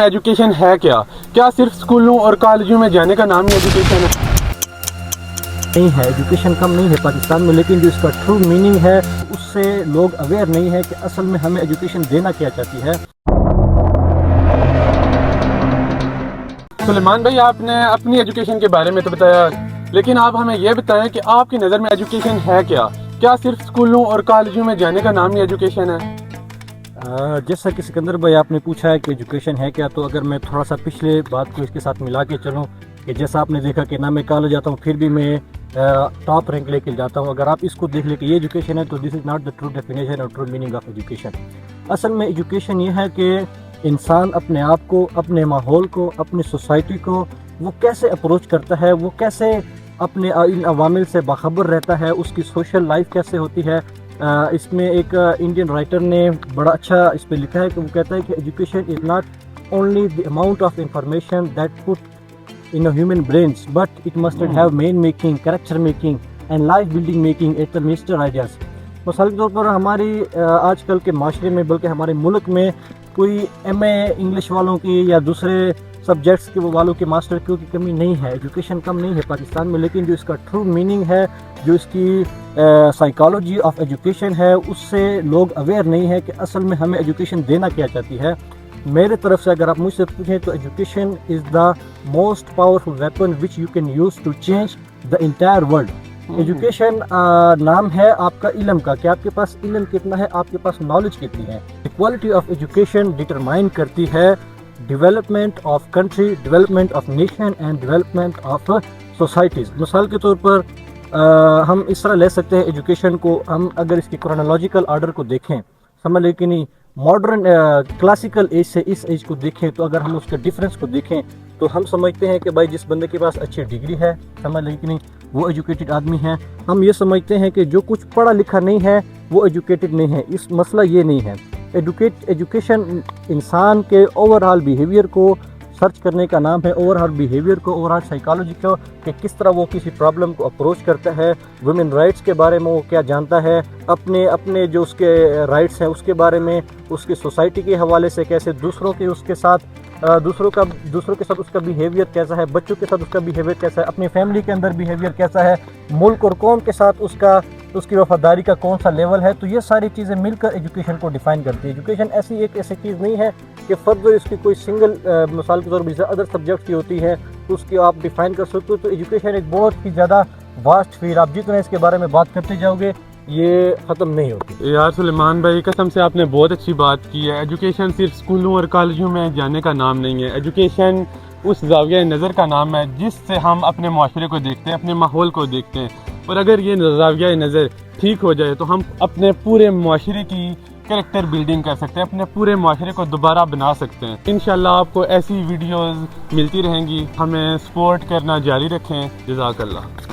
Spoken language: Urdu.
ایجوکیشن ہے کیا؟ کیا صرف اسکولوں اور کالجوں میں جانے کا نام ہی ایجوکیشن ہے؟ نہیں ہے، ایجوکیشن کم نہیں ہے پاکستان میں، لیکن جو اس کا ٹرو میننگ ہے اس سے لوگ اویئر نہیں ہے کہ اصل میں ہمیں ایجوکیشن دینا کیا چاہتی ہے۔ سلیمان بھائی، آپ نے اپنی ایجوکیشن کے بارے میں تو بتایا، لیکن آپ ہمیں یہ بتائیں کہ آپ کی نظر میں ایجوکیشن ہے کیا؟ کیا صرف اسکولوں اور کالجوں میں جانے کا نام ہی ایجوکیشن ہے؟ جیسا کہ سکندر بھائی آپ نے پوچھا ہے کہ ایجوکیشن ہے کیا، تو اگر میں تھوڑا سا پچھلے بات کو اس کے ساتھ ملا کے چلوں کہ جیسا آپ نے دیکھا کہ نہ میں کالج جاتا ہوں پھر بھی میں ٹاپ رینک لے کے جاتا ہوں، اگر آپ اس کو دیکھ لیں کہ یہ ایجوکیشن ہے تو this is not the true definition اور ٹرو میننگ آف ایجوکیشن۔ اصل میں ایجوکیشن یہ ہے کہ انسان اپنے آپ کو، اپنے ماحول کو، اپنی سوسائٹی کو وہ کیسے اپروچ کرتا ہے، وہ کیسے اپنے ان عوامل سے باخبر رہتا ہے، اس کی سوشل لائف کیسے ہوتی ہے۔ اس میں ایک انڈین رائٹر نے بڑا اچھا اس پہ لکھا ہے کہ وہ کہتا ہے کہ education is not only the amount of information that put in a human brains, but it must have main making, character making and life building making at the master ideas۔ مثال کے طور پر ہماری آج کل کے معاشرے میں بلکہ ہمارے ملک میں کوئی ایم اے انگلش والوں کی یا دوسرے سبجیکٹس کے والوں کے ماسٹر کی کمی نہیں ہے، ایجوکیشن کم نہیں ہے پاکستان میں، لیکن جو اس کا ٹرو میننگ ہے، جو اس کی سائیکالوجی آف ایجوکیشن ہے، اس سے لوگ اویئر نہیں ہے کہ اصل میں ہمیں ایجوکیشن دینا کیا چاہتی ہے۔ میرے طرف سے اگر آپ مجھ سے پوچھیں تو education is the most powerful weapon which you can use to change the entire world. Education نام ہے آپ کا علم کا، کہ آپ کے پاس علم کتنا ہے، آپ کے پاس نالج کتنی ہے۔ کوالٹی آف ایجوکیشن ڈٹرمائن کرتی ہے development of country, development of nation and development of societies. مثال کے طور پر ہم اس طرح لے سکتے ہیں ایجوکیشن کو، ہم اگر اس کی کرونالوجیکل آرڈر کو دیکھیں، سمجھ لیں کہ نہیں، ماڈرن کلاسیکل ایج سے اس ایج کو دیکھیں تو اگر ہم اس کے ڈیفرنس کو دیکھیں تو ہم سمجھتے ہیں کہ بھائی جس بندے کے پاس اچھی ڈگری ہے، سمجھ لیں کہ نہیں، وہ ایجوکیٹڈ آدمی ہے۔ ہم یہ سمجھتے ہیں کہ جو کچھ پڑھا لکھا نہیں ہے وہ ایجوکیٹڈ نہیں ہے۔ اس مسئلہ یہ نہیں ہے۔ ایجوکیشن انسان کے اوور آل بیہیویئر کو سرچ کرنے کا نام ہے، اوور آل بیہیویئر کو، اوور آل سائیکالوجی کو، کہ کس طرح وہ کسی پرابلم کو اپروچ کرتا ہے، ویمن رائٹس کے بارے میں وہ کیا جانتا ہے، اپنے جو اس کے رائٹس ہیں اس کے بارے میں، اس کی سوسائٹی کے حوالے سے کیسے دوسروں کے ساتھ اس کا بیہیویئر کیسا ہے، بچوں کے ساتھ اس کا بیہیویئر کیسا ہے، اپنی فیملی کے اندر بیہیویئر کیسا ہے، ملک اور قوم کے ساتھ اس کی وفاداری کا کون سا لیول ہے۔ تو یہ ساری چیزیں مل کر ایجوکیشن کو ڈیفائن کرتی ہے۔ ایجوکیشن ایسی چیز نہیں ہے کہ فردر اس کی کوئی سنگل مثال کے طور پر ادر سبجیکٹس کی ہوتی ہے تو اس کی آپ ڈیفائن کر سکتے ہو۔ تو ایجوکیشن ایک بہت ہی زیادہ واسٹ فیلڈ، آپ جتنے اس کے بارے میں بات کرتے جاؤ گے یہ ختم نہیں ہوتی۔ یار سلیمان بھائی، قسم سے آپ نے بہت اچھی بات کی ہے۔ ایجوکیشن صرف اسکولوں اور کالجوں میں جانے کا نام نہیں ہے، ایجوکیشن اس زاویہ نظر کا نام ہے جس سے ہم اپنے معاشرے کو دیکھتے ہیں، اپنے ماحول کو دیکھتے ہیں، اور اگر یہ زاویہ نظر ٹھیک ہو جائے تو ہم اپنے پورے معاشرے کی کریکٹر بلڈنگ کر سکتے ہیں، اپنے پورے معاشرے کو دوبارہ بنا سکتے ہیں۔ انشاءاللہ آپ کو ایسی ویڈیوز ملتی رہیں گی، ہمیں سپورٹ کرنا جاری رکھیں۔ جزاک اللہ۔